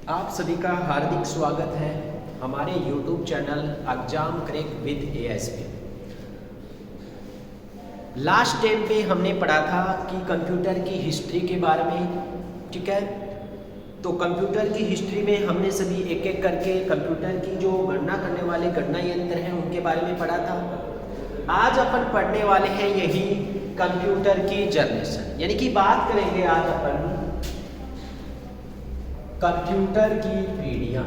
आप सभी का हार्दिक स्वागत है हमारे YouTube channel exam crack with ASP. Last time पे हमने पढ़ा था कि कंप्यूटर की हिस्ट्री के बारे में, ठीक है। तो कंप्यूटर की हिस्ट्री में हमने सभी एक एक करके कंप्यूटर की जो गणना करने वाले गणना यंत्र हैं उनके बारे में पढ़ा था। आज अपन पढ़ने वाले हैं यही कंप्यूटर की जनरेशन, यानी कि बात करेंगे आज अपन कंप्यूटर की पीढ़ियां।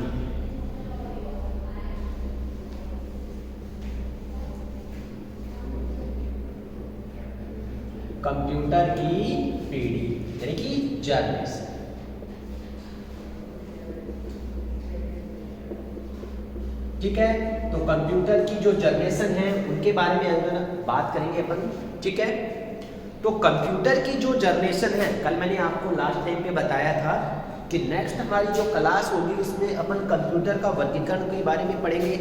कंप्यूटर की पीढ़ी यानी कि जनरेशन। ठीक है, तो कंप्यूटर की जो जनरेशन है उनके बारे में अंदर बात करेंगे अपन। ठीक है, तो कंप्यूटर की जो जनरेशन है, कल मैंने आपको लास्ट टाइम पे बताया था कि नेक्स्ट हमारी जो क्लास होगी उसमें अपन कंप्यूटर का वर्गीकरण के बारे में पढ़ेंगे।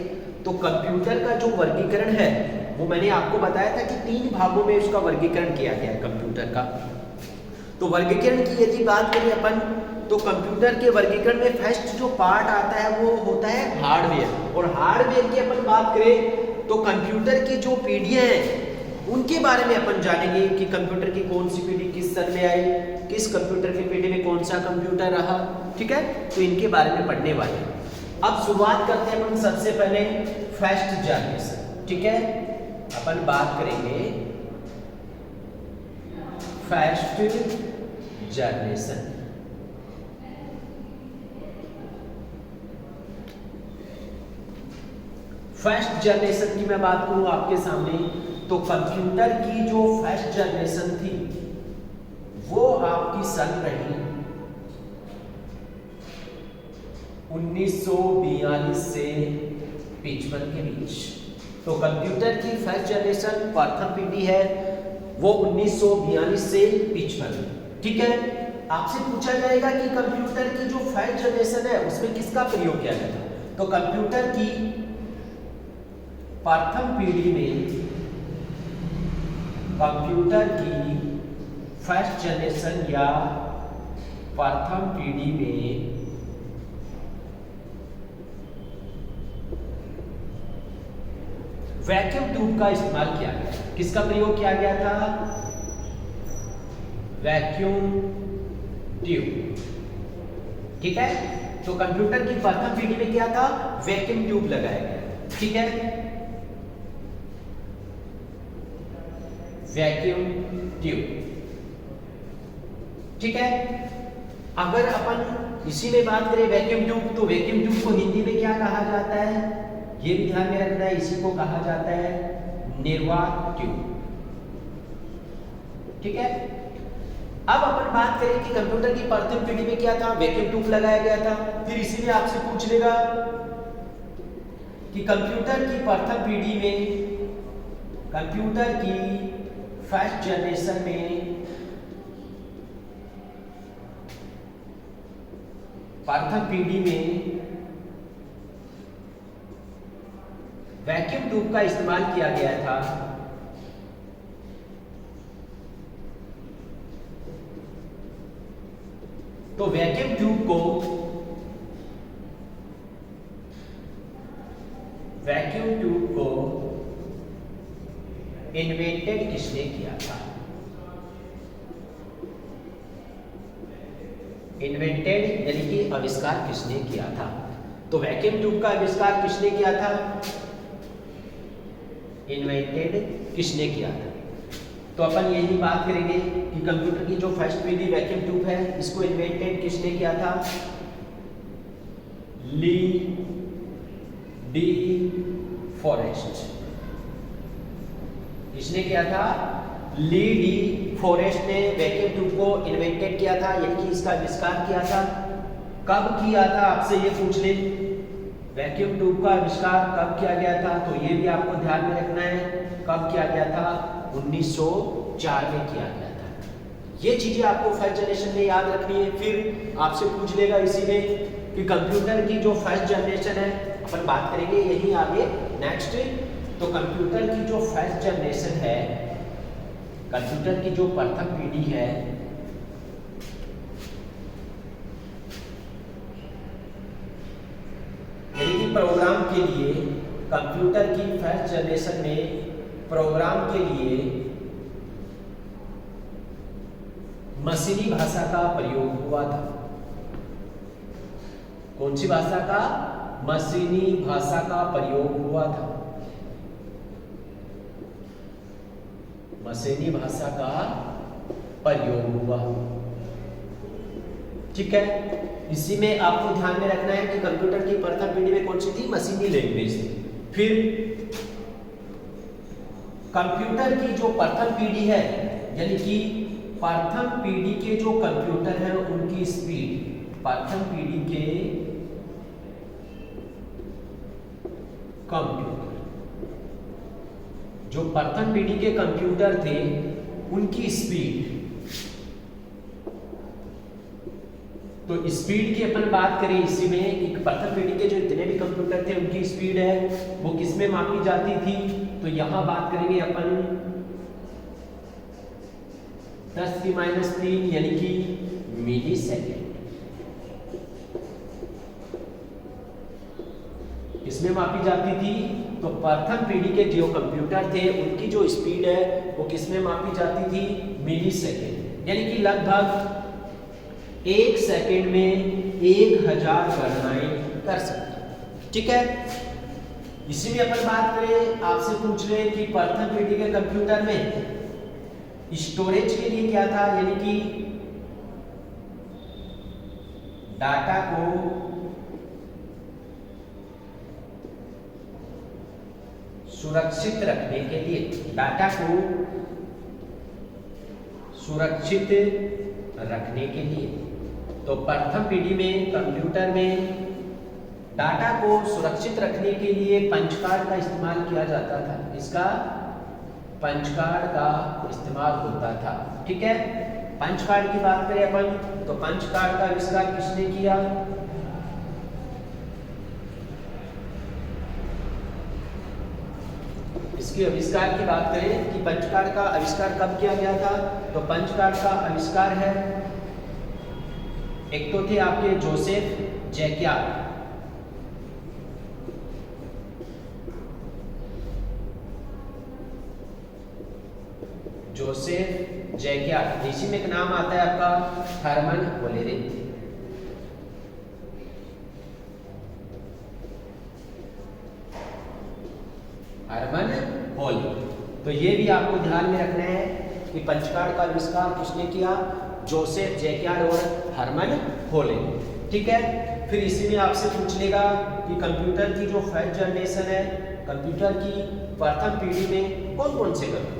तो कंप्यूटर का जो वर्गीकरण है वो मैंने आपको बताया था कि 3 भागों में उसका वर्गीकरण किया गया है कंप्यूटर का। तो वर्गीकरण की यदि बात करें अपन, तो कंप्यूटर के वर्गीकरण में फर्स्ट जो पार्ट आता है वो होता है हार्डवेयर। और हार्डवेयर की अपन बात करें तो कंप्यूटर की जो पीढ़ियां हैं उनके बारे में अपन जानेंगे कि कंप्यूटर की कौन सी पीढ़ी किस सन में आई, किस कंप्यूटर की पीढ़ी में कौन सा कंप्यूटर रहा। ठीक है, तो इनके बारे में पढ़ने वाले हैं। अब शुरुआत करते हैं अपन सबसे पहले फर्स्ट जनरेशन। ठीक है, अपन बात करेंगे फर्स्ट जनरेशन। फर्स्ट जनरेशन की मैं बात करूं आपके सामने, तो कंप्यूटर की जो फर्स्ट जनरेशन थी वो आपकी सन रही 1942 से 55 के बीच। तो कंप्यूटर की फर्स्ट जनरेशन प्रथम पीढ़ी है वो 1942 से 55। ठीक है, आपसे पूछा जाएगा कि कंप्यूटर की जो फर्स्ट जनरेशन है उसमें किसका प्रयोग किया गया था। तो कंप्यूटर की प्रथम पीढ़ी में, कंप्यूटर की फर्स्ट जनरेशन या प्रथम पीढ़ी में वैक्यूम ट्यूब का इस्तेमाल किया गया। किसका प्रयोग किया गया था? Vacuum tube. ठीक है, तो कंप्यूटर की प्रथम पीढ़ी में क्या था? वैक्यूम ट्यूब लगाया गया। ठीक है, वैक्यूम ट्यूब। ठीक है, अगर अपन इसी में बात करें वैक्यूम ट्यूब, तो वैक्यूम ट्यूब को हिंदी में क्या कहा जाता है ये भी ध्यान में रखना है। इसी को कहा जाता है निर्वात ट्यूब। ठीक है, अब अपन बात करें कि कंप्यूटर की प्रथम पीढ़ी में क्या था? वैक्यूम ट्यूब लगाया गया था। फिर इसी में आपसे पूछ लेगा कि कंप्यूटर की प्रथम पीढ़ी में, कंप्यूटर की फर्स्ट जनरेशन में, प्रथम पीढ़ी में वैक्यूम ट्यूब का इस्तेमाल किया गया था। तो वैक्यूम ट्यूब को इन्वेंटेड किसने किया था? इन्वेंटेड यानी कि आविष्कार किसने किया था? तो वैक्यूम ट्यूब का आविष्कार किसने किया था? इन्वेंटेड किसने किया था? तो अपन यही बात करेंगे कि कंप्यूटर की जो फर्स्ट पीढ़ी वैक्यूम ट्यूब है इसको इन्वेंटेड किसने किया था? ली डी फॉरेस्ट। किसने किया था? ली डी फॉरेस्ट ने वैक्यूम ट्यूब को इन्वेंटेड किया था, यानी कि इसका आविष्कार किया था। कब किया था आपसे ये पूछ ले, वैक्यूम ट्यूब का आविष्कार कब किया गया था? तो ये भी आपको ध्यान में रखना है। कब किया गया था? 1904 में किया गया था। ये चीजें आपको फर्स्ट जनरेशन में याद रखनी है। फिर आपसे पूछ लेगा इसी में कि कंप्यूटर की जो फर्स्ट जनरेशन है, अपन बात करेंगे यही आगे नेक्स्ट। तो कंप्यूटर की जो फर्स्ट जनरेशन है, कंप्यूटर की जो प्रथम पीढ़ी है के लिए, कंप्यूटर की फर्स्ट जनरेशन में प्रोग्राम के लिए मशीनी भाषा का प्रयोग हुआ था। कौन सी भाषा का? मशीनी भाषा का प्रयोग हुआ था। मशीनी भाषा का प्रयोग हुआ। ठीक है, इसी में आपको ध्यान में रखना है कि कंप्यूटर की प्रथम पीढ़ी में कौन सी थी? मशीनी लैंग्वेज थी। फिर कंप्यूटर की जो प्रथम पीढ़ी है, यानी कि प्रथम पीढ़ी के जो कंप्यूटर हैं उनकी स्पीड, प्रथम पीढ़ी के कंप्यूटर, जो प्रथम पीढ़ी के कंप्यूटर थे उनकी स्पीड, तो स्पीड की अपन बात करें इसी में, एक प्रथम पीढ़ी के जो इतने भी कंप्यूटर थे उनकी स्पीड है वो किसमें मापी जाती थी? तो यहां बात करेंगे अपन 10⁻³ यानी कि मिली सेकेंड। इसमें मापी जाती थी। तो प्रथम पीढ़ी के जो कंप्यूटर थे उनकी जो स्पीड है वो किसमें मापी जाती थी? मिली सेकेंड, यानी कि लगभग 1 सेकेंड में 1000 गणनाएं कर सकते। ठीक है, इसी में अपन बात करें, आपसे पूछ रहे हैं कि प्रथम पीढ़ी के कंप्यूटर में स्टोरेज के लिए क्या था, यानी कि डाटा को सुरक्षित रखने के लिए, डाटा को सुरक्षित रखने के लिए, तो प्रथम पीढ़ी में कंप्यूटर में डाटा को सुरक्षित रखने के लिए पंच कार्ड का इस्तेमाल किया जाता था। इसका पंच कार्ड का इस्तेमाल होता था। ठीक है, पंच कार्ड की बात करें अपन, तो पंच कार्ड का आविष्कार किसने किया? इसके आविष्कार की बात करें कि पंच कार्ड का आविष्कार कब किया गया था, तो पंच कार्ड का आविष्कार है, एक तो थे आपके जोसेफ जैक्यार्ड, जोसेफ जैक्यार्ड। इसी में एक नाम आता है आपका हरमन होलेरिथ। हरमन होलेरिथ, तो ये भी आपको ध्यान में रखना है कि पंच कार्ड का आविष्कार किसने किया? जोसेफ जैक्यार्ड और हरमन होलेरिथ। ठीक है, फिर इसी में आपसे पूछ लेगा कि कंप्यूटर की जो फर्स्ट जनरेशन है, कंप्यूटर की प्रथम पीढ़ी में कौन कौन से कंप्यूटर,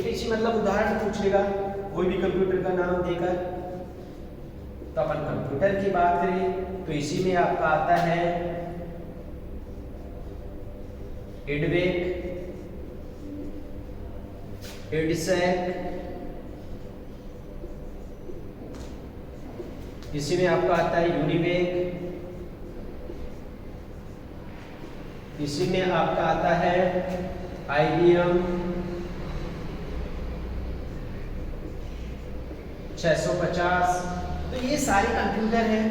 इसी मतलब उदाहरण पूछ लेगा कोई भी कंप्यूटर का नाम देकर। तो अपन कंप्यूटर की बात करें तो इसी में आपका आता है एडवेक, एडिसैक, इसी में आपका आता है यूनिवेक, इसी में आपका आता है आईबीएम 650। तो ये सारे कंप्यूटर हैं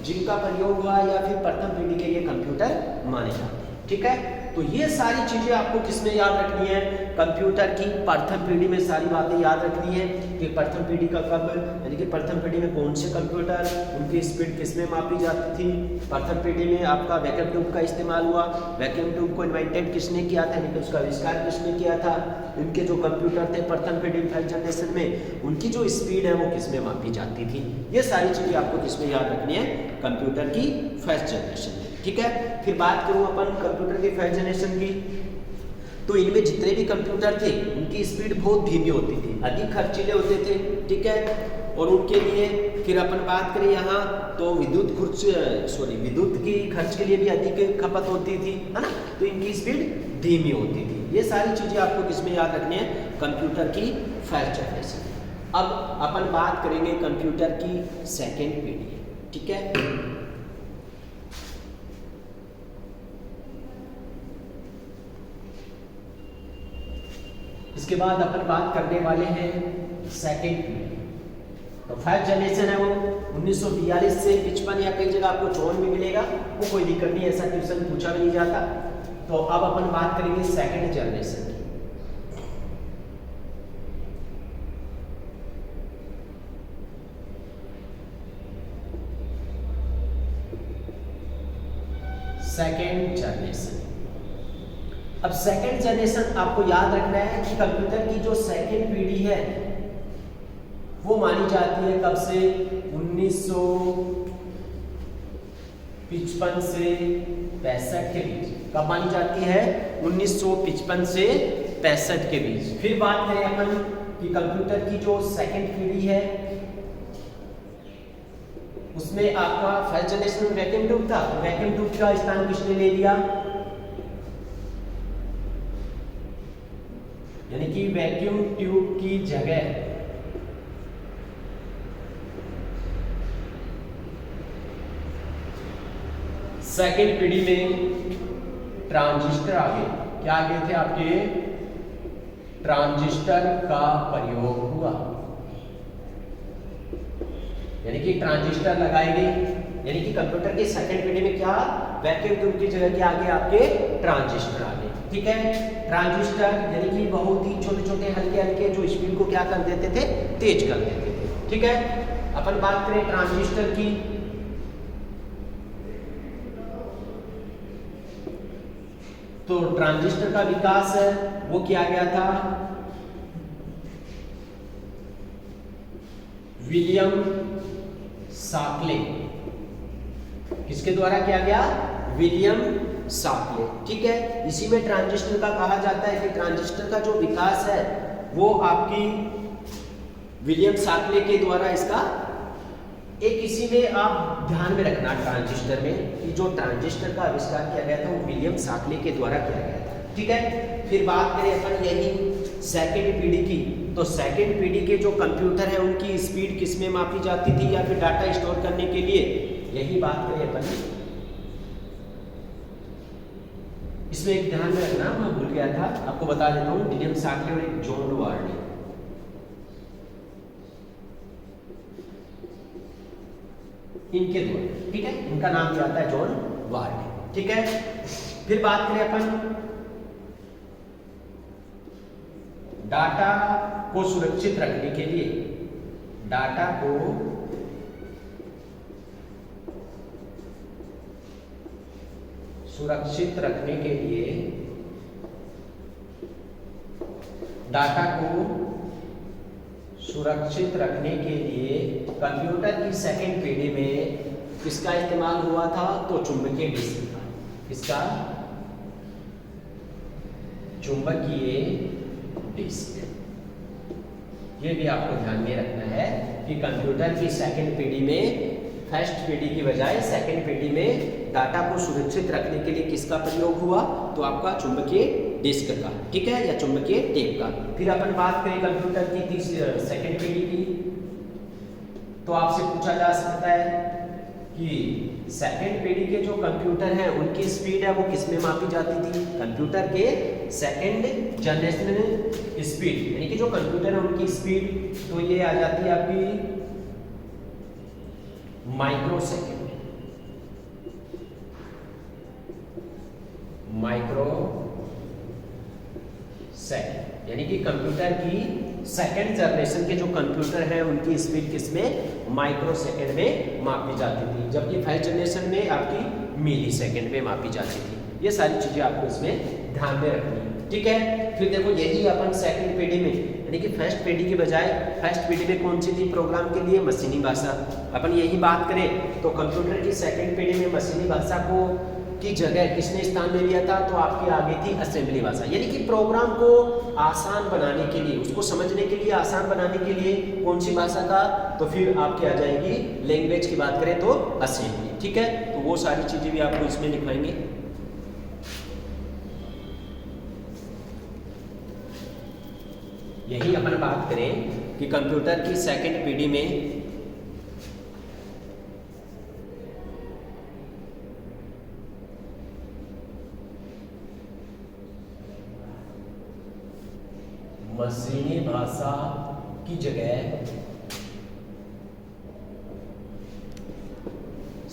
जिनका प्रयोग हुआ या फिर प्रथम पीढ़ी के ये कंप्यूटर माने जाते हैं। ठीक है, तो ये सारी चीजें आपको किसमें याद रखनी है? कंप्यूटर की प्रथम पीढ़ी में सारी बातें याद रखनी है कि प्रथम पीढ़ी का कब, यानी कि प्रथम पीढ़ी में कौन से कंप्यूटर, उनकी स्पीड किसमें मापी जाती थी। प्रथम पीढ़ी में आपका वैक्यूम ट्यूब का इस्तेमाल हुआ, वैक्यूम ट्यूब को इन्वेंटेड किसने किया था, यानी कि उसका आविष्कार किसने किया था। उनके जो कंप्यूटर थे प्रथम पीढ़ी फर्स्ट जनरेशन में, उनकी जो स्पीड है वो किसमें मापी जाती थी। ये सारी चीजें आपको किसमें याद रखनी है? कंप्यूटर की फर्स्ट जनरेशन में। ठीक है, फिर बात करूं अपन कंप्यूटर की फर्स्ट जनरेशन की, तो इनमें जितने भी कंप्यूटर थे उनकी स्पीड बहुत धीमी होती थी, अधिक खर्चीले होते थे। ठीक है, और उनके लिए फिर अपन बात करें यहाँ तो विद्युत की खर्च के लिए भी अधिक खपत होती थी, है ना। तो इनकी स्पीड धीमी होती थी। ये सारी चीजें आपको किसमें याद रखनी है? कंप्यूटर की फर्स्ट जनरेशन। अब अपन बात करेंगे कंप्यूटर की सेकेंड पीढ़ी। ठीक है, इसके बाद अपन बात करने वाले हैं सेकेंड पीढ़ी। तो फर्स्ट जनरेशन है वो 1942 से 55 या कई जगह आपको 54 में मिलेगा, वो कोई दिक्कत नहीं, ऐसा क्वेश्चन पूछा भी नहीं जाता। तो अब अपन बात करेंगे सेकंड जनरेशन की। Second generation. अब सेकंड जनरेशन आपको याद रखना है कि कंप्यूटर की जो सेकंड पीढ़ी है वो मानी जाती है कब से, 1955 से 65 के बीच। कब मानी जाती है? 1955 से 65 के बीच। फिर बात करें अपन कि कंप्यूटर की जो सेकंड पीढ़ी है उसमें आपका फर्स्ट जनरेशन में वैक्यूम ट्यूब था, वैक्यूम ट्यूब का स्थान किसने ले लिया? यानी कि वैक्यूम ट्यूब की जगह सेकेंड पीढ़ी में ट्रांजिस्टर आ गए। क्या आ गए थे आपके? ट्रांजिस्टर का प्रयोग हुआ, यानी कि ट्रांजिस्टर लगाए गए। यानी कि कंप्यूटर की सेकेंड पीढ़ी में क्या, वैक्यूम ट्यूब की जगह क्या आ गए आपके? ट्रांजिस्टर आ गए। ठीक है, ट्रांजिस्टर यानी कि बहुत ही छोटे छोटे हल्के हल्के जो स्पीड को क्या कर देते थे? तेज कर देते थे। ठीक है, अपन बात करें ट्रांजिस्टर की, तो ट्रांजिस्टर का विकास है वो किया गया था विलियम साकले। किसके द्वारा किया गया? विलियम साकले। ठीक है, इसी में ट्रांजिस्टर का कहा जाता है कि ट्रांजिस्टर का जो विकास है वो आपकी विलियम साकले के द्वारा इसका एक, इसी में आप ध्यान में रखना ट्रांजिस्टर में कि जो ट्रांजिस्टर का आविष्कार किया गया था वो विलियम साकले के द्वारा किया गया था। ठीक है, फिर बात करें अपन यही सेकेंड पीढ़ी की, तो सेकेंड पीढ़ी के जो कंप्यूटर है उनकी स्पीड किस में मापी जाती थी या फिर डाटा स्टोर करने के लिए, यही बात करें अपन। इसमें एक ध्यान में रखना, मैं भूल गया था, आपको बता देता हूँ, विलियम साकले और एक जॉन वार्ने, इनके द्वारा। ठीक है, इनका नाम क्या आता है? जॉन वार्ने। ठीक है, फिर बात करें अपन डाटा को सुरक्षित रखने के लिए, डाटा को सुरक्षित रखने के लिए, डाटा को सुरक्षित रखने के लिए कंप्यूटर की सेकेंड पीढ़ी में किसका इस्तेमाल हुआ था? तो चुंबकीय डिस्क का। किसका? चुंबकीय डिस्क। ये भी आपको ध्यान में रखना है कि कंप्यूटर की सेकेंड पीढ़ी में फर्स्ट पीढ़ी की बजाय सेकेंड पीढ़ी में डाटा को सुरक्षित रखने के लिए किसका प्रयोग हुआ? तो आपका चुंबकीय डिस्क का। ठीक है, या चुंबकीय टेप का। फिर अपन बात करें कंप्यूटर की सेकेंड पीढ़ी की, तो आपसे पूछा जा सकता है कि सेकेंड पीढ़ी के जो कंप्यूटर हैं उनकी स्पीड है वो किस में मापी जाती थी? कंप्यूटर के सेकेंड जनरेशन स्पीड, यानी कि जो कंप्यूटर है उनकी स्पीड, तो ये आ जाती है आपकी माइक्रोसेकंड। माइक्रोसेकंड यानी कि कंप्यूटर की सेकेंड जनरेशन के जो कंप्यूटर हैं उनकी स्पीड किसमें? माइक्रोसेकंड में मापी जाती थी, जबकि फर्स्ट जनरेशन में आपकी मिली सेकंड में मापी जाती थी। ये सारी चीजें आपको इसमें ध्यान में रखनी है। ठीक है, फिर देखो यही अपन सेकंड पीढ़ी में, यानी कि फर्स्ट पीढ़ी की बजाय फर्स्ट पीढ़ी में कौन सी थी प्रोग्राम के लिए? मशीनी भाषा। अपन यही बात करें तो कंप्यूटर की सेकंड पीढ़ी में मशीनी भाषा को की जगह किसने स्थान ले लिया था? तो आपकी आ गई थी असेंबली भाषा। यानी कि प्रोग्राम को आसान बनाने के लिए, उसको समझने के लिए, आसान बनाने के लिए कौन सी भाषा का? तो फिर आपकी आ जाएगी लैंग्वेज की बात करें तो असेंबली। ठीक है, तो वो सारी चीजें भी आपको इसमें लिखवाएंगे। यही अपन बात करें कि कंप्यूटर की सेकंड पीढ़ी में मशीनी भाषा की जगह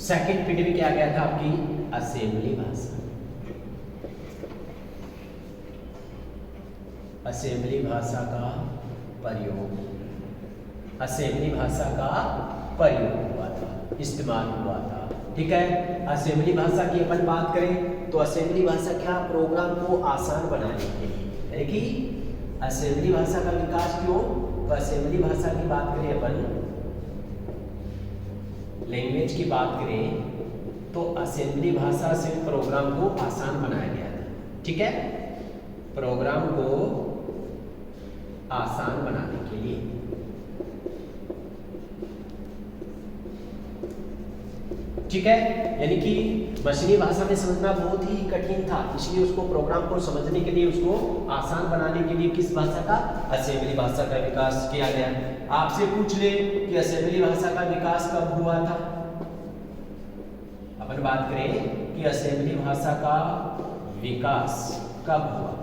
सेकंड पीढ़ी में क्या गया था आपकी असेंबली भाषा। असेंबली भाषा का प्रयोग, असेंबली भाषा का प्रयोग हुआ था, इस्तेमाल हुआ था। ठीक है, असेंबली भाषा की अपन बात करें तो असेंबली भाषा क्या, प्रोग्राम को आसान बनाने के लिए, यानी कि असेंबली भाषा का विकास क्यों, तो असेंबली भाषा की बात करें अपन, लैंग्वेज की बात करें तो असेंबली भाषा से प्रोग्राम को आसान बनाया गया था। ठीक है, प्रोग्राम को आसान बनाने के लिए। ठीक है, यानी कि मशीनी भाषा में समझना बहुत ही कठिन था, इसलिए उसको प्रोग्राम को समझने के लिए, उसको आसान बनाने के लिए किस भाषा का, असेंबली भाषा का विकास किया गया। आपसे पूछ ले कि असेंबली भाषा का विकास कब हुआ था, अपन बात करें कि असेंबली भाषा का विकास कब हुआ,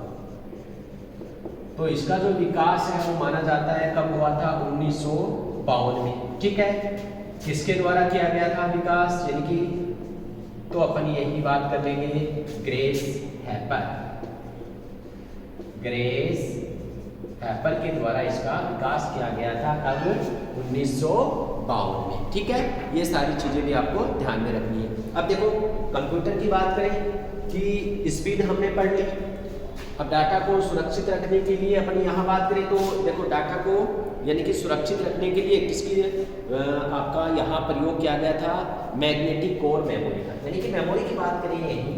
तो इसका जो विकास है वो माना जाता है कब हुआ था, 1952 में। ठीक है, किसके द्वारा किया गया था विकास, यानी कि तो अपन यही बात कर लेंगे ग्रेस हैपर, ग्रेस हैपर के द्वारा इसका विकास किया गया था कब, 1952 में। ठीक है, ये सारी चीजें भी आपको ध्यान में रखनी है। अब देखो कंप्यूटर की बात करें कि स्पीड हमने पढ़ ली, अब डाटा को सुरक्षित रखने के लिए अपन यहाँ बात करें तो देखो डाटा को यानी कि सुरक्षित रखने के लिए किसकी आपका यहाँ प्रयोग किया गया था, मैग्नेटिक कोर मेमोरी का, यानी कि मेमोरी की बात करें यही,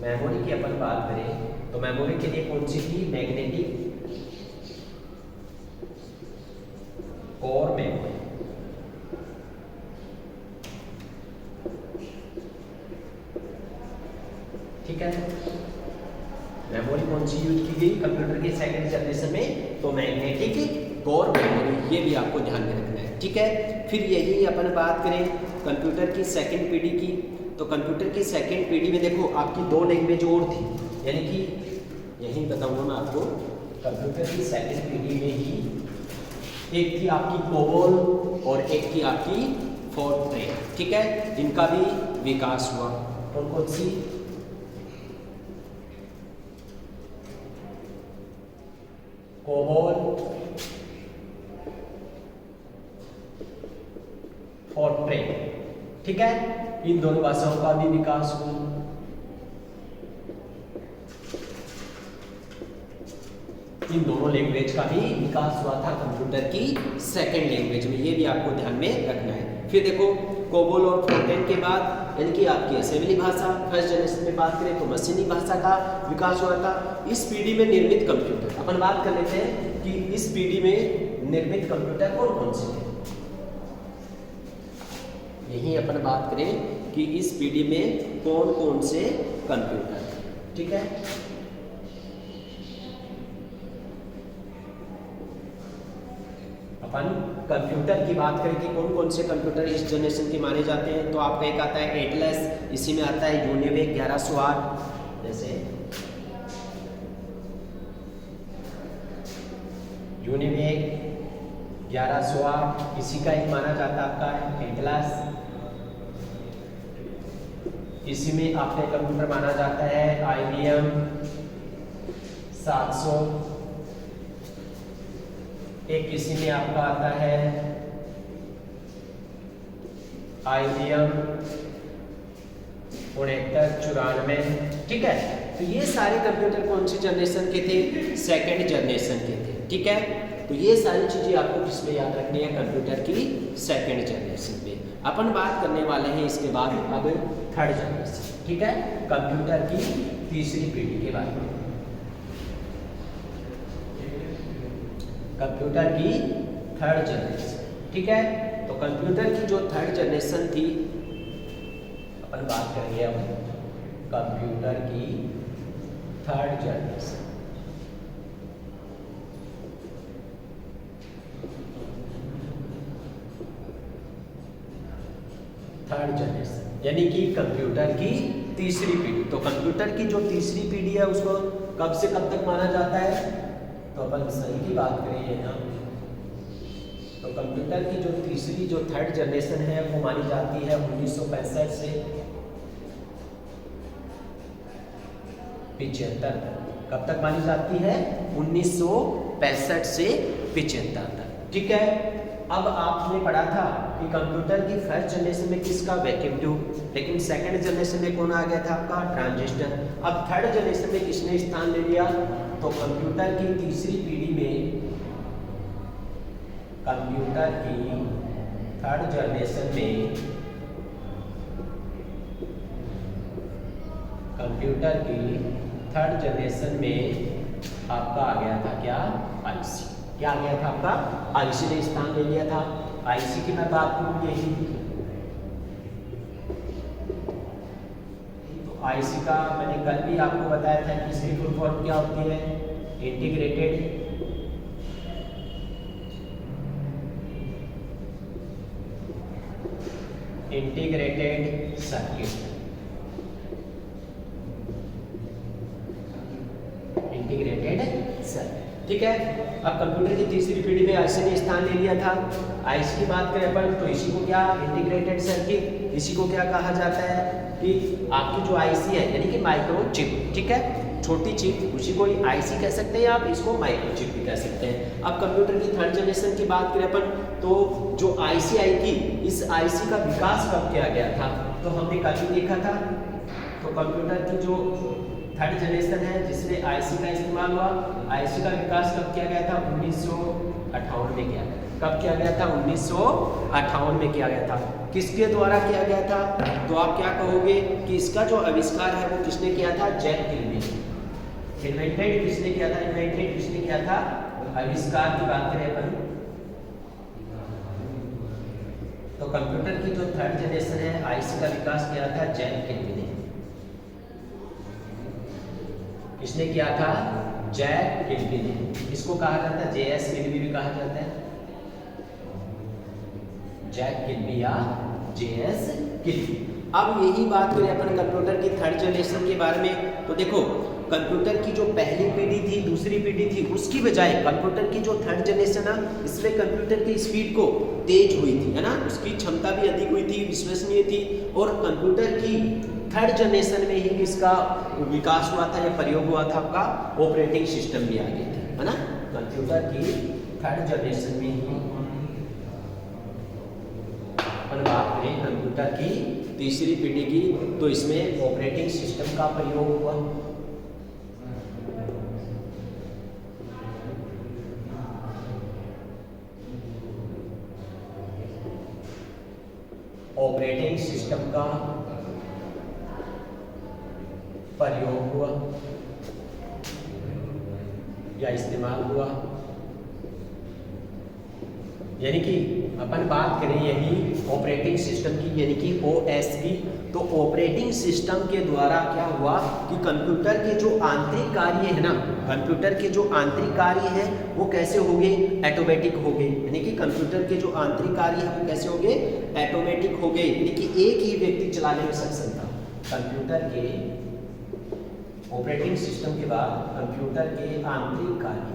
मेमोरी की अपन बात करें तो मेमोरी के लिए कौन सी थी, मैग्नेटिक कोर मेमोरी। ठीक है, मेमोरी कौन सी यूज की गई कंप्यूटर के सेकंड जनरेशन में, तो मैग्नेटिक कोर मेमोरी, ये भी आपको ध्यान में रखना है। ठीक है, फिर यही अपन बात करें कंप्यूटर की सेकंड पीढ़ी की, तो कंप्यूटर की सेकंड पीढ़ी में देखो आपकी दो लैंग्वेज और थी, यानी कि यही बताऊंगा मैं आपको, कंप्यूटर की सेकंड पीढ़ी में ही एक थी आपकी कोबोल और एक थी आपकी फोर्ट्रेन। ठीक है, इनका भी विकास हुआ, और कौन सी, कोबोल, फोर्ट्रेन। ठीक है, इन दोनों भाषाओं का भी विकास हुआ। इन दोनों लैंग्वेज का भी विकास हुआ था कंप्यूटर की सेकंड लैंग्वेज में, ये भी आपको ध्यान में रखना है। फिर देखो कोबोल और फोर्ट्रेन के बाद यानी कि आपकी असेंबली भाषा, फर्स्ट जनरेशन में बात करें तो मशीनी भाषा का विकास हुआ था। इस पीढ़ी में निर्मित कंप्यूटर, अपन बात कर लेते हैं कि इस पीढ़ी में निर्मित कंप्यूटर कौन कौन से हैं, यही अपन बात करें कि इस पीढ़ी में कौन कौन से कंप्यूटर। ठीक है, अपन कंप्यूटर की बात करें कि कौन कौन से कंप्यूटर इस जनरेशन के माने जाते हैं, तो आपका एक आता है एटलस, इसी में आता है यूनिवेक 1108, जैसे यूनिवेक 1108, इसी का एक माना जाता है आपका एटलस। इसी में आपका कंप्यूटर माना जाता है IBM 700, एक किसी में आपका आता है IBM 6994। ठीक है, तो ये सारे कंप्यूटर कौन सी जनरेशन के थे, सेकंड जनरेशन के थे। ठीक है, तो ये सारी चीजें आपको किसमें याद रखनी है, कंप्यूटर की सेकंड जनरेशन में। अपन बात करने वाले हैं इसके बाद अब थर्ड जनरेशन। ठीक है, कंप्यूटर की तीसरी पीढ़ी के बारे में, कंप्यूटर की थर्ड जनरेशन। ठीक है, तो कंप्यूटर की जो थर्ड जनरेशन थी, अपन बात करेंगे अब कंप्यूटर की थर्ड जनरेशन। थर्ड जनरेशन यानी कि कंप्यूटर की तीसरी पीढ़ी। तो कंप्यूटर की जो तीसरी पीढ़ी है उसको कब से कब तक माना जाता है, तो अपन सही की बात करें यहाँ तो कंप्यूटर की जो तीसरी जो थर्ड जनरेशन है वो मानी जाती है 1965 से 75 तक। कब तक मानी जाती है? 1965 से 75 तक। ठीक है। अब आपने पढ़ा था कि कंप्यूटर की फर्स्ट जनरेशन में किसका? Vacuum tube. लेकिन सेकंड जनरेशन में कौन आ गया था? आपका ट्रांजिस्टर। अब थर्ड जनरेशन में किसने स्थान ले लिया? तो कंप्यूटर की तीसरी पीढ़ी में, कंप्यूटर की थर्ड जनरेशन में, कंप्यूटर की थर्ड जनरेशन में आपका आ गया था क्या? आईसी। क्या आ गया था आपका? आईसी ने स्थान ले लिया था। आईसी की मैं बात करूं यही, तो आईसी का मैंने कल भी आपको बताया था कि इसकी फुल फॉर्म क्या होती है? Integrated circuit. Integrated circuit. ठीक है। अब कंप्यूटर की तीसरी पीढ़ी में आईसी ने स्थान ले लिया था। आईसी की बात करें अपन तो इसी को क्या? Integrated circuit. इसी को क्या कहा जाता है कि आपकी जो आईसी है यानी कि माइक्रो चिप। ठीक है, छोटी चिप, उसी को आईसी कह सकते हैं आप, इसको माइक्रो चिप भी कह सकते हैं। अब कंप्यूटर की थर्ड जनरेशन की बात करें अपन तो जो आईसी आई थी, इस आईसी का विकास कब किया गया था? तो हमने कल भी देखा था। तो कंप्यूटर की जो थर्ड जनरेशन है जिसमें आईसी का इस्तेमाल हुआ, आईसी का विकास कब किया गया था? 1958 में किया गया। कब किया गया था? 1958 में किया गया था। किसके द्वारा किया गया था? तो आप क्या कहोगे कि इसका जो आविष्कार है वो किसने किया था? Jack Kilby. इन्वेंटेड किसने किया था? इन्वेंटेड किसने किया था? आविष्कार की बात करें अपन तो कंप्यूटर की जो थर्ड जनरेशन है आईसी का विकास किया था जैक किल्बी ने। किसने किया था? जैक किल्बी ने। इसको कहा जाता है जेएस किल्बी भी कहा जाता है, जैक किल्बी या जेएस किल्बी। अब यही बात करें अपन कंप्यूटर की थर्ड जनरेशन के बारे में तो देखो कंप्यूटर की जो पहली पीढ़ी थी, दूसरी पीढ़ी थी, उसकी बजाय कंप्यूटर की जो थर्ड जनरेशन है इसमें कंप्यूटर की स्पीड को तेज हुई थी, है ना, उसकी क्षमता भी अधिक हुई थी, विश्वसनीय थी। और कंप्यूटर की थर्ड जनरेशन में ही किसका विकास हुआ था या प्रयोग हुआ था? आपका ऑपरेटिंग सिस्टम भी आ गया था, है ना। कंप्यूटर की थर्ड जनरेशन में ही अपन बात करें कंप्यूटर की तीसरी पीढ़ी की तो इसमें ऑपरेटिंग सिस्टम का प्रयोग हुआ। ऑपरेटिंग सिस्टम का प्रयोग हुआ या इस्तेमाल हुआ। यानी कि अपन बात करें यही ऑपरेटिंग सिस्टम की यानी कि ओएस की, तो ऑपरेटिंग सिस्टम के द्वारा क्या हुआ कि कंप्यूटर के जो आंतरिक कार्य है ना, कंप्यूटर के जो आंतरिक कार्य हैं वो कैसे हो गए? ऑटोमेटिक हो गए। यानी कि कंप्यूटर के जो आंतरिक कार्य हैं वो कैसे हो गए? ऑटोमेटिक हो गए। यानी कि एक ही व्यक्ति चलाने में सक्षम था। कंप्यूटर के ऑपरेटिंग सिस्टम के बाद कंप्यूटर के आंतरिक कार्य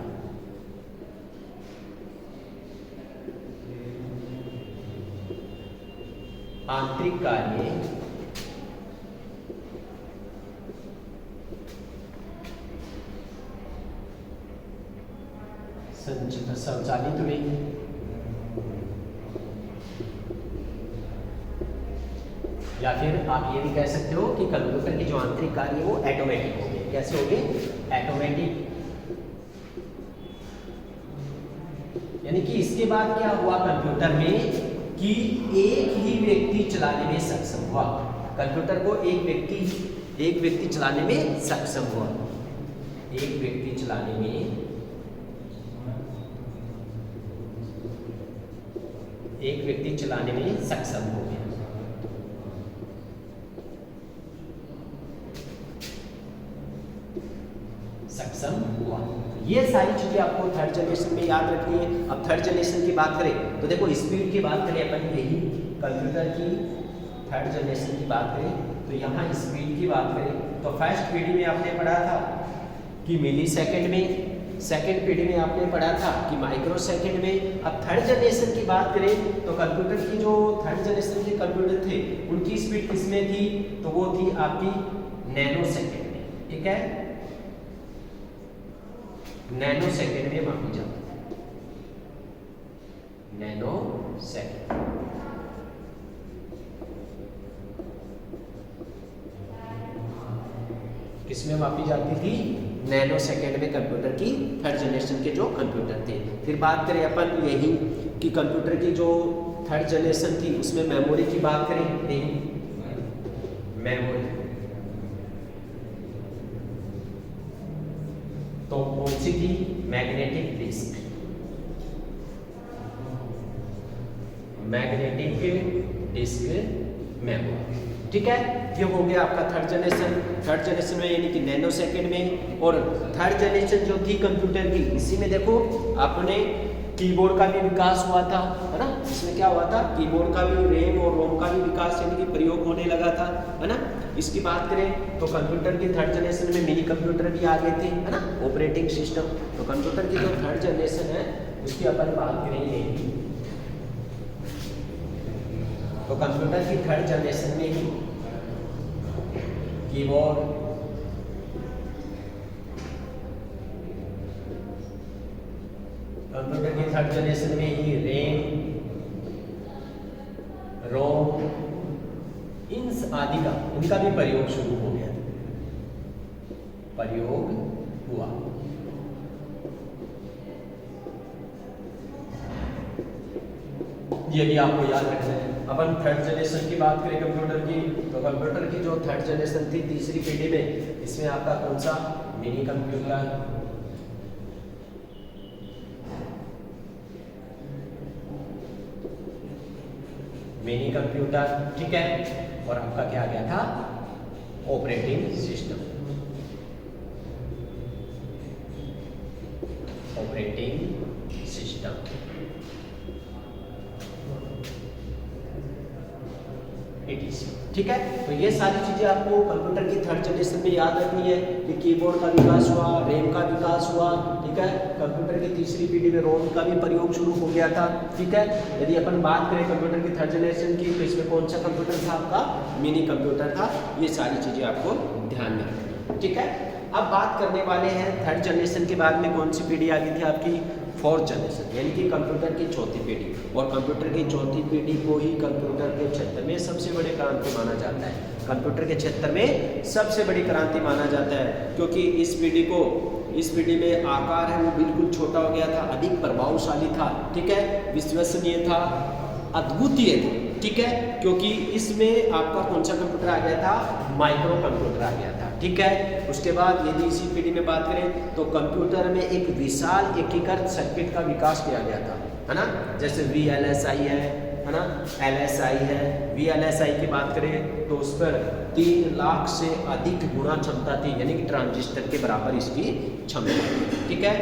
संचालित हुए। या फिर आप ये भी कह सकते हो कि कंप्यूटर के जो आंतरिक कार्य वो ऑटोमेटिक हो गए। कैसे हो गए? ऑटोमेटिक। यानी कि इसके बाद क्या हुआ कंप्यूटर में कि एक ही व्यक्ति चलाने में सक्षम हुआ। कंप्यूटर को एक व्यक्ति चलाने में सक्षम हुआ। एक व्यक्ति चलाने में सक्षम हो गया। सक्षम हुआ। ये सारी चीजें आपको थर्ड जनरेशन में याद रखनी है। अब थर्ड जनरेशन की बात करें तो देखो स्पीड की बात करें अपन यही कंप्यूटर की थर्ड जनरेशन की बात करें तो यहाँ स्पीड की बात करें तो फर्स्ट पीढ़ी में आपने पढ़ा था कि मिली सेकेंड में सेकंड पीढ़ी में आपने पढ़ा था कि माइक्रो सेकंड में। अब थर्ड जनरेशन की बात करें तो कंप्यूटर की जो थर्ड जनरेशन के कंप्यूटर थे उनकी स्पीड किसमें थी, तो वो थी आपकी नैनो सेकंड में। ठीक है, नैनो सेकंड में मापी जाती है, नैनो सेकंड। किसमें मापी जाती थी, नैनो सेकंड में कंप्यूटर की थर्ड जनरेशन के जो कंप्यूटर थे। फिर बात करें अपन यही कि कंप्यूटर की जो थर्ड जनरेशन थी उसमें मेमोरी की बात करें, नहीं मेमोरी तो कौन सी थी, magnetic disk, magnetic disk memory. ठीक है, ये हो गया आपका थर्ड जनरेशन। थर्ड जनरेशन में यानी कि नैनो सेकंड में। और थर्ड जनरेशन जो थी कंप्यूटर की, इसी में देखो आपने कीबोर्ड का भी विकास हुआ था, है ना। इसमें क्या हुआ था, कीबोर्ड का भी, रैम और रोम का भी विकास यानी कि प्रयोग होने लगा था, है ना। इसकी बात करें तो कंप्यूटर की थर्ड जनरेशन में मिनी कंप्यूटर भी आ गए थे, है ना, ऑपरेटिंग सिस्टम। तो कंप्यूटर की जो थर्ड जनरेशन है उसकी अपन बात करेंगे। तो कंप्यूटर की थर्ड जनरेशन में ही कीबोर्ड, कंप्यूटर की थर्ड जनरेशन में ही रैम, रोम, इन आदि का, इनका भी प्रयोग शुरू हो गया, प्रयोग हुआ। ये भी आपको याद रखना है। अपन थर्ड जनरेशन की बात करें कंप्यूटर की, तो कंप्यूटर की जो थर्ड जनरेशन थी तीसरी पीढ़ी में, इसमें आपका कौन सा, मिनी कंप्यूटर, मिनी कंप्यूटर। ठीक है, और आपका क्या आ गया था, ऑपरेटिंग सिस्टम, ऑपरेटिंग सिस्टम। ठीक है, तो ये सारी चीजें आपको कंप्यूटर की थर्ड जनरेशन में याद रखनी है कि कीबोर्ड का विकास हुआ, रैम का विकास हुआ। ठीक है, कंप्यूटर की तीसरी पीढ़ी में रोम का भी प्रयोग शुरू हो गया था। ठीक है, यदि अपन बात करें कंप्यूटर की थर्ड जनरेशन की तो इसमें कौन सा कंप्यूटर था, आपका मिनी कंप्यूटर था। ये सारी चीजें आपको ध्यान में रखनी। ठीक है, अब बात करने वाले हैं थर्ड जनरेशन के बाद में कौन सी पीढ़ी आ गई थी आपकी, फोर्थ जनरेशन, यानी कि कंप्यूटर की चौथी पीढ़ी। और कंप्यूटर की चौथी पीढ़ी को ही कंप्यूटर के क्षेत्र में सबसे बड़ी क्रांति माना जाता है। कंप्यूटर के क्षेत्र में सबसे बड़ी क्रांति माना जाता है, क्योंकि इस पीढ़ी में आकार है वो बिल्कुल छोटा हो गया था, अधिक प्रभावशाली था। ठीक है, विश्वसनीय था, अद्वितीय था। ठीक है, क्योंकि इसमें आपका कौन सा कंप्यूटर आ गया था, माइक्रो कंप्यूटर आ गया था। ठीक है, उसके बाद यदि इसी पीढ़ी में बात करें तो कंप्यूटर में एक विशाल एकीकृत सर्किट का विकास किया गया था, है ना। जैसे VLSI है ना, LSI है। VLSI की बात करें तो उस पर 3 लाख से अधिक गुणा क्षमता थी, यानी कि ट्रांजिस्टर के बराबर इसकी क्षमता थी। ठीक है,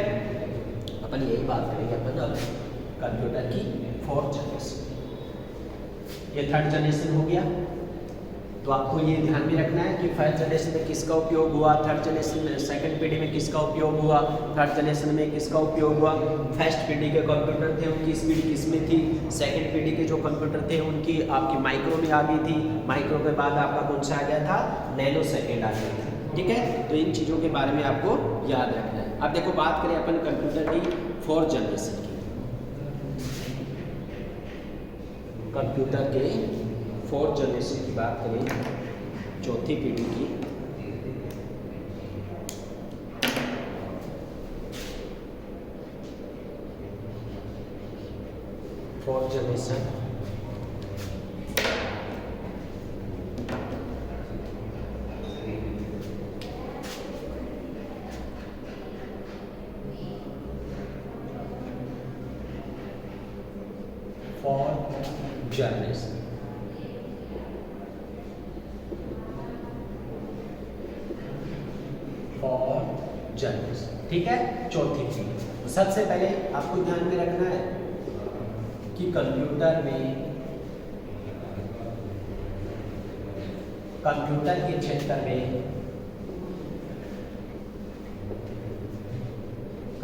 अपन यही बात करेंगे अपन अब कंप्यूटर की फोर्थ जनरेशन। ये थर्ड जनरेशन हो गया। तो आपको ये ध्यान में रखना है कि फर्स्ट जनरेशन में किसका उपयोग हुआ, थर्ड जनरेशन में, सेकंड पीढ़ी में किसका उपयोग हुआ, थर्ड जनरेशन में किसका उपयोग हुआ। फर्स्ट पीढ़ी के कंप्यूटर थे उनकी स्पीड किसमें थी, सेकंड पीढ़ी के जो कंप्यूटर थे उनकी आपकी माइक्रो में आ गई थी। माइक्रो के बाद आपका कौन सा आ गया था, नैनो सेकेंड आ गया था। ठीक है, तो इन चीज़ों के बारे में आपको याद रखना है। अब देखो बात करें अपन कंप्यूटर की फोर्थ जनरेशन की, कंप्यूटर के फोर्थ जनरेशन की बात करें, चौथी पीढ़ी की, fourth generation. Fourth generation, generation. ठीक है, चौथी चीज तो सबसे पहले आपको ध्यान में रखना है कि कंप्यूटर के क्षेत्र में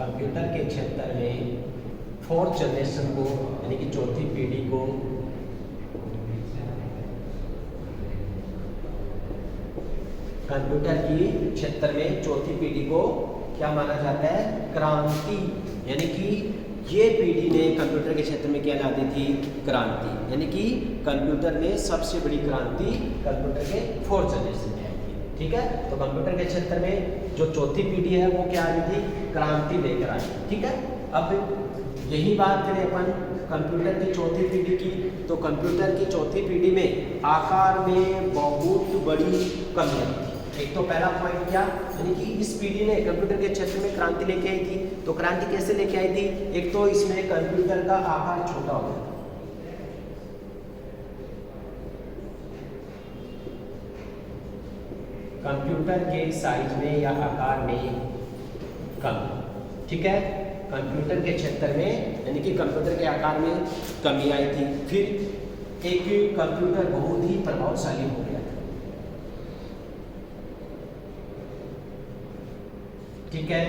कंप्यूटर के क्षेत्र में फोर्थ जनरेशन को यानी कि चौथी पीढ़ी को कंप्यूटर की क्षेत्र में चौथी पीढ़ी को क्या माना जाता है? क्रांति। यानी कि ये पीढ़ी ने कंप्यूटर के क्षेत्र में क्या ला दी थी? क्रांति। यानी कि कंप्यूटर में सबसे बड़ी क्रांति कंप्यूटर के फोर्थ जनरेशन में आई थी। ठीक है, तो कंप्यूटर के क्षेत्र में जो चौथी पीढ़ी है वो क्या आई थी? क्रांति लेकर आई। ठीक है, अब यही बात करें अपन कंप्यूटर की चौथी पीढ़ी की, तो कंप्यूटर की चौथी पीढ़ी में आकार में बहुत बड़ी कमी आई थी। एक तो पहला पॉइंट क्या, यानी कि इस पीढ़ी ने कंप्यूटर के क्षेत्र में क्रांति लेके आई थी। तो क्रांति कैसे लेके आई थी? एक तो इसमें कंप्यूटर का आकार छोटा हो गया, कंप्यूटर के साइज में या आकार में कमी। ठीक है, कंप्यूटर के क्षेत्र में यानी कि कंप्यूटर के आकार में कमी आई थी। फिर एक कंप्यूटर बहुत ही प्रभावशाली हो गया था। ठीक है,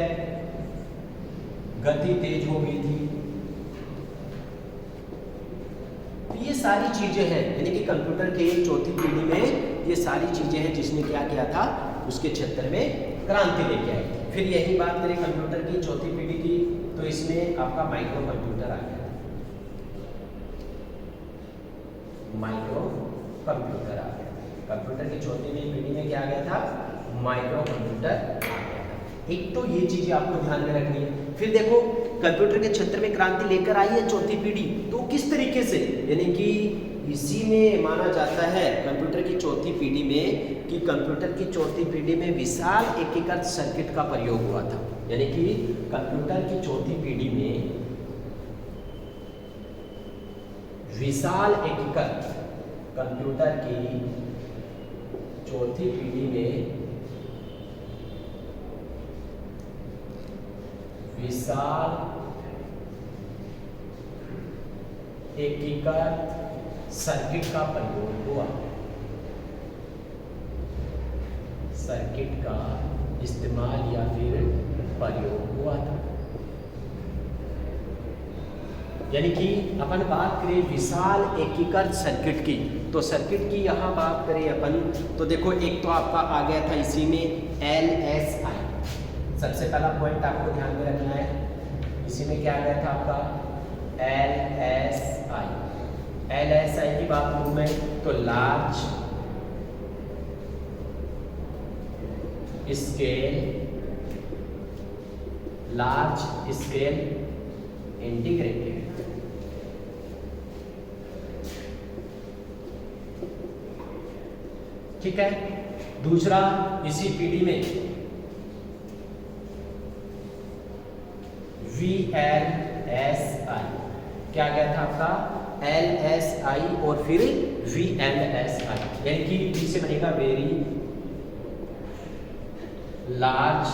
गति तेज हो गई थी। तो ये सारी चीजें हैं, यानी कि कंप्यूटर के चौथी पीढ़ी में ये सारी चीजें हैं जिसने क्या किया था? उसके क्षेत्र में क्रांति लेके आई थी। फिर यही बात करें कंप्यूटर की चौथी पीढ़ी की, तो इसमें आपका माइक्रो कंप्यूटर आ गया। माइक्रो कंप्यूटर आ गया। कंप्यूटर की चौथी पीढ़ी में क्या आ गया था? माइक्रो कंप्यूटर आ गया था। एक तो ये चीजें आपको ध्यान में रखनी है। फिर देखो कंप्यूटर के क्षेत्र में क्रांति लेकर आई है चौथी पीढ़ी, तो किस तरीके से? यानी कि इसी में माना जाता है कंप्यूटर की चौथी पीढ़ी में कि कंप्यूटर की चौथी पीढ़ी में विशाल एकीकृत सर्किट का प्रयोग हुआ था। यानी कि कंप्यूटर की चौथी पीढ़ी में विशाल एकीकृत, कंप्यूटर की चौथी पीढ़ी में विशाल एकीकृत सर्किट का प्रयोग हुआ। सर्किट का इस्तेमाल या फिर प्रयोग हुआ था। यानी कि अपन बात करें विशाल एकीकृत सर्किट की, तो सर्किट की यहाँ बात करें अपन, तो देखो एक तो आपका आ गया था इसी में LSI। सबसे पहला पॉइंट आपको ध्यान में रखना है, इसी में क्या आ गया था आपका? LSI। LSI की बात करूं मैं तो लार्ज स्केल इंटीग्रेटेड। ठीक है, दूसरा इसी पीढ़ी में VLSI। क्या गया था आपका? LSI और फिर VLSI, यानी कि V से बनेगा वेरी लार्ज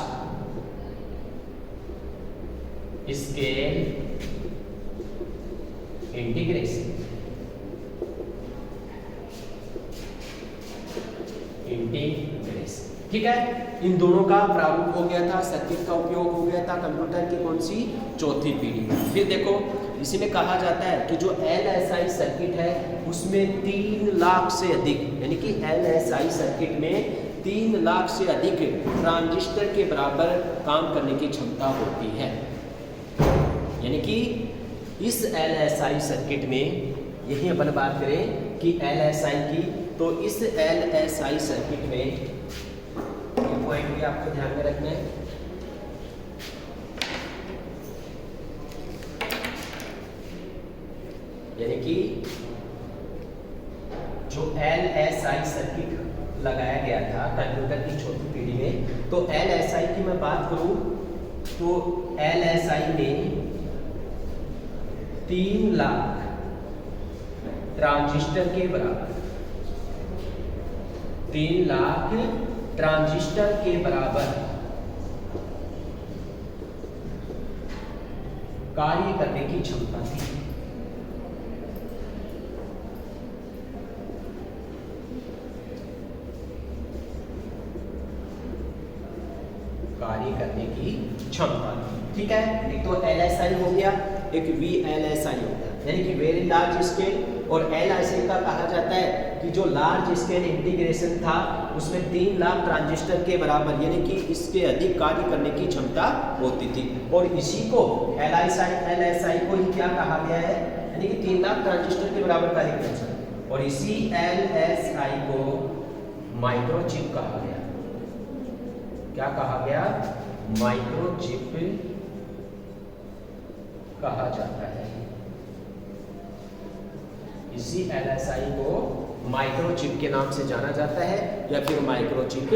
स्केल इंटीग्रेशन। ठीक है, इन दोनों का प्रारूप हो गया था, सर्किट का उपयोग हो गया था कंप्यूटर की कौन सी? चौथी पीढ़ी में। फिर देखो इसी में कहा जाता है कि जो LSI सर्किट है उसमें 3 लाख से अधिक, यानी कि LSI सर्किट में 3 लाख से अधिक ट्रांजिस्टर के बराबर काम करने की क्षमता होती है। यानी कि इस LSI सर्किट में, यही अपन बात करें कि LSI की, तो इस LSI सर्किट में ये पॉइंट भी आपको ध्यान में रखना है। यानी कि जो LSI सर्किट लगाया गया था कंप्यूटर की चौथी पीढ़ी में, तो LSI की मैं बात करूं तो LSI में 3 लाख ट्रांजिस्टर के बराबर, 3 लाख ट्रांजिस्टर के बराबर कार्य करने की क्षमता थी। कार्य करने की क्षमता। ठीक है, एक तो LSI हो गया, एक VLSI हो गया, यानी कि वेरी लार्ज स्केल। और LSI का कहा जाता है कि जो लार्ज स्केल इंटीग्रेशन था उसमें 3 लाख ट्रांजिस्टर के बराबर, यानी कि इसके अधिक कार्य करने की क्षमता होती थी। और इसी को LSI को ही क्या कहा गया है, यानी कि 3 लाख ट्रांजिस्टर के बराबर कार्य कर सकते। और इसी LSI को माइक्रोचिप कहा गया। क्या कहा गया? माइक्रोचिप कहा जाता है। इसी LSI को माइक्रोचिप के नाम से जाना जाता है या फिर माइक्रोचिप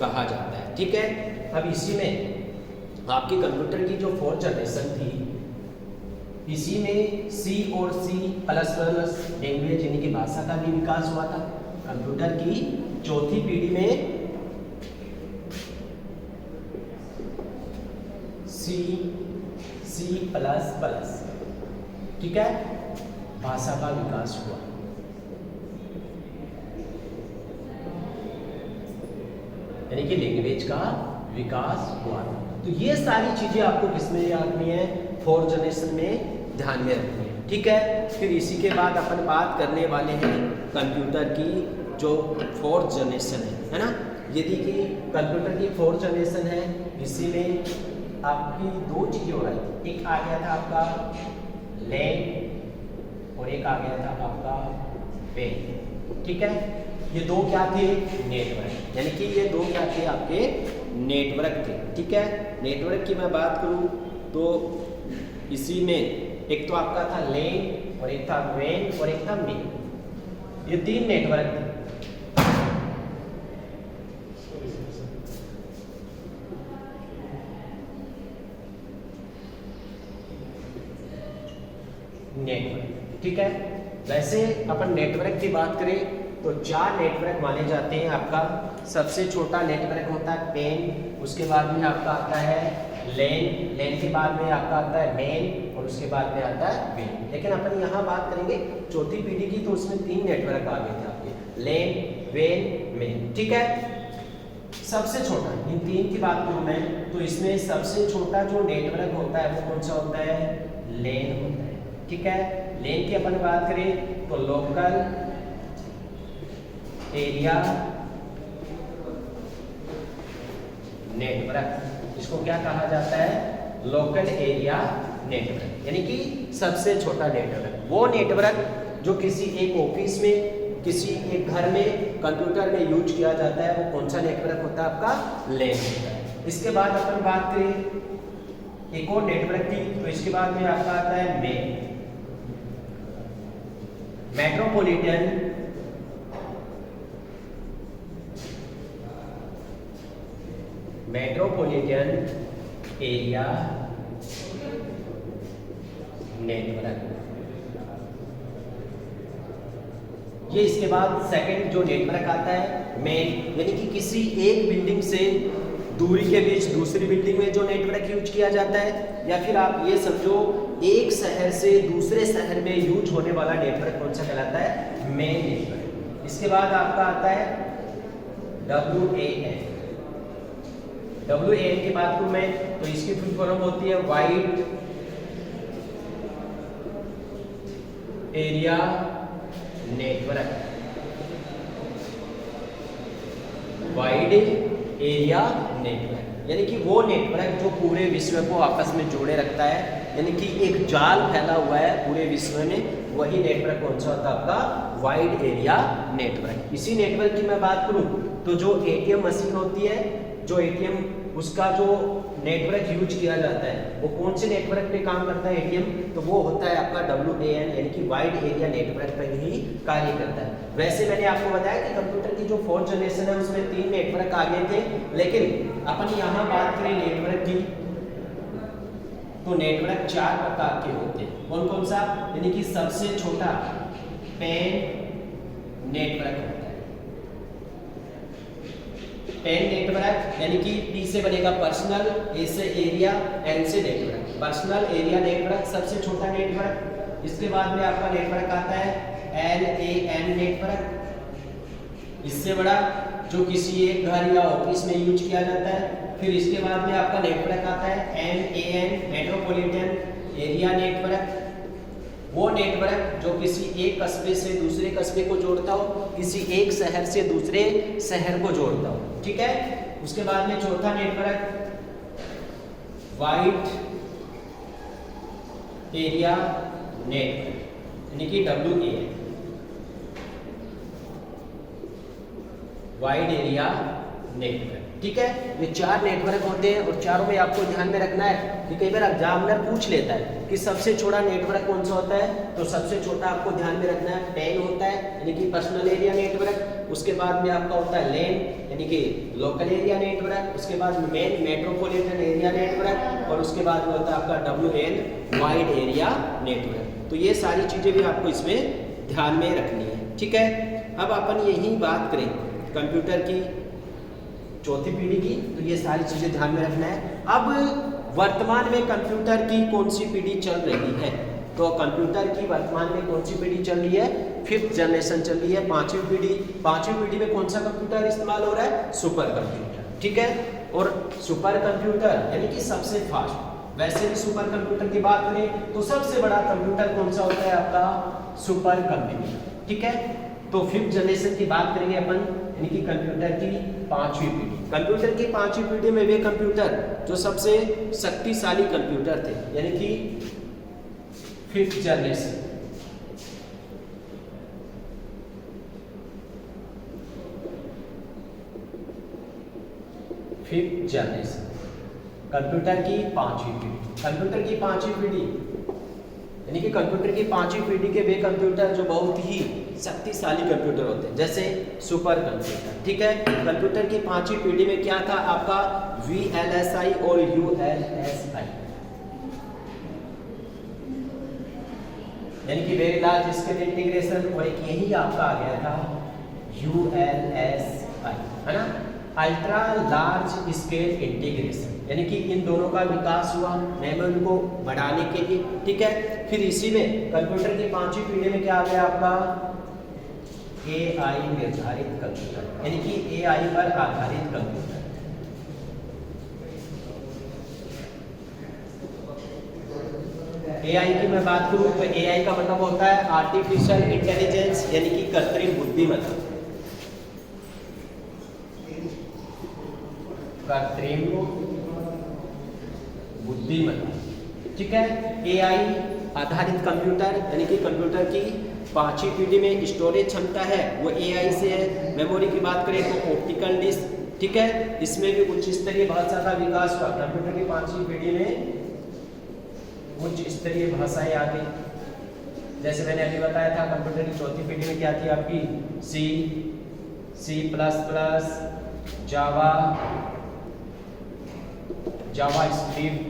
कहा जाता है। ठीक है, अब इसी में आपके कंप्यूटर की जो 4th जनरेशन थी, इसी में C और C++ लैंग्वेज यानी कि भाषा का भी विकास हुआ था। कंप्यूटर की 4थी पीढ़ी में C++, ठीक है, भाषा का विकास हुआ। यानी कि लैंग्वेज का विकास हुआ। तो ये सारी चीजें आपको किसमें याद रखनी है? 4th जनरेशन में ध्यान में रखनी है। ठीक है, फिर इसी के बाद अपन बात करने वाले हैं कंप्यूटर की जो 4th जनरेशन है ना। यदि कि कंप्यूटर की 4th जनरेशन है, इसी में आपकी 2 चीजें हो रही थी। एक आ गया था आपका लैन और एक आ गया था आपका पेन। ठीक है, ये 2 क्या थे? नेटवर्क। यानी कि ये 2 क्या थे? आपके नेटवर्क थे। ठीक है, नेटवर्क की मैं बात करूं तो इसी में एक तो आपका था लैन और एक था वैन और एक था मेन। ये 3 नेटवर्क थे। नेटवर्क। ठीक है, वैसे अपन नेटवर्क की बात करें तो 4 नेटवर्क माने जाते हैं। आपका सबसे छोटा नेटवर्क होता है पेन, उसके बाद में आपका आता है लैन, लैन के बाद में आपका आता है मेन और उसके बाद में आता है वेन। लेकिन अपन यहाँ बात करेंगे 4थी पीढ़ी की, तो उसमें 3 नेटवर्क आ गए थे आपके, लैन, वेन, मेन। ठीक है, सबसे छोटा इन 3 की बात करूँ मैं तो इसमें सबसे छोटा जो नेटवर्क होता है वो कौन सा होता है? लैन होता है। ठीक है, लैन की अपन बात करें तो लोकल एरिया नेटवर्क, इसको क्या कहा जाता है? लोकल एरिया नेटवर्क, यानी कि सबसे छोटा नेटवर्क। वो नेटवर्क जो किसी एक ऑफिस में, किसी एक घर में, कंप्यूटर में यूज किया जाता है, वो कौन सा नेटवर्क होता है? आपका लैन होता है। इसके बाद अपन बात करें एक और नेटवर्क की, तो इसके बाद में आपका आता है मेन, मेट्रोपॉलिटन एरिया नेटवर्क। ये इसके बाद सेकंड जो नेटवर्क आता है मेन, यानी कि किसी एक बिल्डिंग से दूरी के बीच दूसरी बिल्डिंग में जो नेटवर्क यूज किया जाता है, या फिर आप ये समझो एक शहर से दूसरे शहर में यूज होने वाला नेटवर्क कौन सा कहलाता है? Main network. इसके बाद आपका आता है WAN। WAN की बात करूं मैं तो इसकी फुल फॉर्म होती है wide area network. Wide area network यानी कि वो नेटवर्क जो पूरे विश्व को आपस में जोड़े रखता है, यानी कि एक जाल फैला हुआ है पूरे विश्व में, वही नेटवर्क कौन सा होता है? आपका वाइड एरिया नेटवर्क। इसी नेटवर्क की मैं बात करूं तो जो ATM मशीन होती है, जो ATM उसका जो नेटवर्क यूज किया जाता है वो कौन से नेटवर्क पे काम करता है ATM? तो वो होता है आपका WAN, यानी कि वाइड एरिया नेटवर्क पर ही कार्य करता है। वैसे मैंने आपको बताया कि कंप्यूटर की जो 4th जनरेशन है उसमें 3 नेटवर्क आ गए थे, लेकिन अपन यहाँ बात करें नेटवर्क की तो नेटवर्क 4 प्रकार के होते हैं। कौन कौन सा? यानी कि सबसे छोटा पेन नेटवर्क होता है। पेन नेटवर्क यानी कि P से बनेगा पर्सनल, A से एरिया, N से नेटवर्क। पर्सनल एरिया नेटवर्क सबसे छोटा नेटवर्क। इसके बाद में आपका नेटवर्क आता है LAN नेटवर्क, इससे बड़ा जो किसी एक घर या ऑफिस में यूज किया जाता है। फिर इसके बाद में आपका नेटवर्क आता है MAN, मेट्रोपॉलिटन एरिया नेटवर्क। वो नेटवर्क जो किसी एक कस्बे से दूसरे कस्बे को जोड़ता हो, किसी एक शहर से दूसरे शहर को जोड़ता हो, ठीक है। उसके बाद में चौथा नेटवर्क वाइड एरिया नेटवर्क, यानी कि WAN, वाइड एरिया नेटवर्क, ठीक है। ये 4 नेटवर्क होते हैं और चारों में आपको ध्यान में रखना है कि कई बार एग्जामिनर पूछ लेता है कि सबसे छोटा नेटवर्क कौन सा होता है, तो सबसे छोटा आपको ध्यान में रखना है PAN होता है, यानी कि पर्सनल एरिया नेटवर्क। उसके बाद में आपका होता है LAN, यानी कि लोकल एरिया नेटवर्क। उसके बाद मेन मेट्रोपॉलिटन एरिया नेटवर्क, और उसके बाद में होता है आपका WAN, वाइड एरिया नेटवर्क। तो ये सारी चीजें भी आपको इसमें ध्यान में रखनी है, ठीक है। अब अपन यही बात करें कंप्यूटर की चौथी पीढ़ी की, तो ये सारी चीजें ध्यान में रखना है। अब वर्तमान में कंप्यूटर की कौन सी पीढ़ी चल रही है, तो कंप्यूटर की वर्तमान में कौन सी पीढ़ी चल रही है, 5th जनरेशन चल रही है, 5वीं पीढ़ी। 5वीं पीढ़ी में कौन सा कंप्यूटर इस्तेमाल हो रहा है, सुपर कंप्यूटर, ठीक है। और सुपर कंप्यूटर यानी कि सबसे फास्ट। वैसे भी सुपर कंप्यूटर की बात करें तो सबसे बड़ा कंप्यूटर कौन सा होता है आपका, सुपर कंप्यूटर, ठीक है। तो 5th जनरेशन की बात करेंगे अपन, यानी कि कंप्यूटर की 5वीं पीढ़ी। कंप्यूटर की 5वीं पीढ़ी में वे कंप्यूटर जो सबसे शक्तिशाली कंप्यूटर थे, यानी कि 5th जनरेशन। कंप्यूटर की 5वीं पीढ़ी। कंप्यूटर की 5वीं पीढ़ी यानी कि कंप्यूटर की 5वीं पीढ़ी के वे कंप्यूटर जो बहुत ही शक्तिशाली कंप्यूटर होते हैं, जैसे सुपर कंप्यूटर, ठीक है। कंप्यूटर की 5वीं पीढ़ी में क्या था आपका, VLSI और ULSI, यानी कि वेरी लार्ज स्केल इंटीग्रेशन, और एक यही आपका आ गया था ULSI, है ना, अल्ट्रा लार्ज स्केल इंटीग्रेशन, यानी कि इन दोनों का विकास हुआ मेमोरी को बढ़ाने के लिए, ठीक है। फिर इसी में कंप्यूटर की 5वीं पीढ़ी में क्या आ गया आपका, AI निर्धारित कंप्यूटर, यानी कि AI पर आधारित कंप्यूटर। AI की मैं बात करूं तो AI का मतलब होता है आर्टिफिशियल इंटेलिजेंस, यानी कि कृत्रिम बुद्धिमत्ता। कृत्रिम बुद्धिमत्ता, ठीक है। AI आधारित कंप्यूटर, यानी कि कंप्यूटर की 5वीं पीढ़ी में स्टोरेज क्षमता है वो AI से है। मेमोरी की बात करें तो ऑप्टिकल डिस्क, ठीक है। इसमें भी उच्च स्तरीय भाषा का विकास हुआ। कंप्यूटर की 5वीं पीढ़ी में उच्च स्तरीय भाषाएं आ गई, जैसे मैंने अभी बताया था। कंप्यूटर की 4थी पीढ़ी में क्या थी आपकी, C++, जावा स्क्रिप्ट,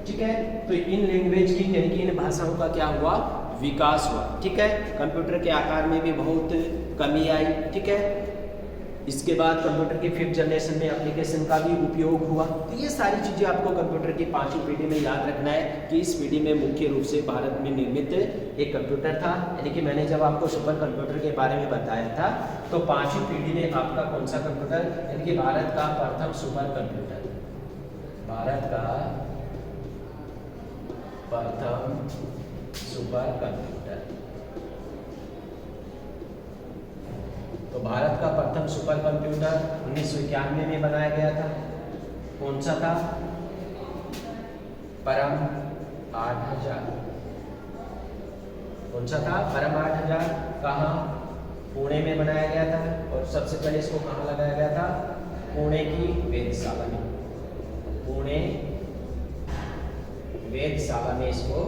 ठीक है। तो इन लैंग्वेज की यानी कि इन भाषाओं का क्या हुआ, विकास हुआ, ठीक है। कंप्यूटर के आकार में भी बहुत कमी आई, ठीक है। इसके बाद कंप्यूटर की 5th जनरेशन में एप्लीकेशन का भी उपयोग हुआ। तो ये सारी चीज़ें आपको कंप्यूटर की 5वीं पीढ़ी में याद रखना है कि इस पीढ़ी में मुख्य रूप से भारत में निर्मित एक कंप्यूटर था, यानी कि मैंने जब आपको सुपर कंप्यूटर के बारे में बताया था तो 5वीं पीढ़ी में आपका कौन सा कंप्यूटर, यानी कि भारत का प्रथम सुपर कंप्यूटर, भारत का प्रथम सुपर कंप्यूटर। तो भारत का प्रथम सुपर कंप्यूटर 1991 में बनाया गया था। कौन सा था, परम 8000। कौन सा था, परम 8000। कहाँ, पुणे में बनाया गया था। और सबसे पहले इसको कहाँ लगाया गया था, पुणे की वेधशाला में, पुणे वेधशाला में इसको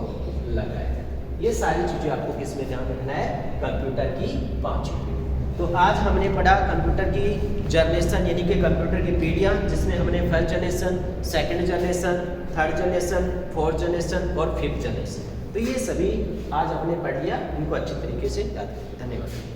लगाया गया। ये सारी चीजें आपको किस में ध्यान रखना है, कंप्यूटर की 5वीं पीढ़ी। तो आज हमने पढ़ा कंप्यूटर की जनरेशन, यानी कि कंप्यूटर की पीढ़ियाँ, जिसमें हमने 1st generation, 2nd generation, 3rd generation, 4th generation और 5th जनरेशन, तो ये सभी आज हमने पढ़ लिया। इनको अच्छी तरीके से याद रखें। धन्यवाद।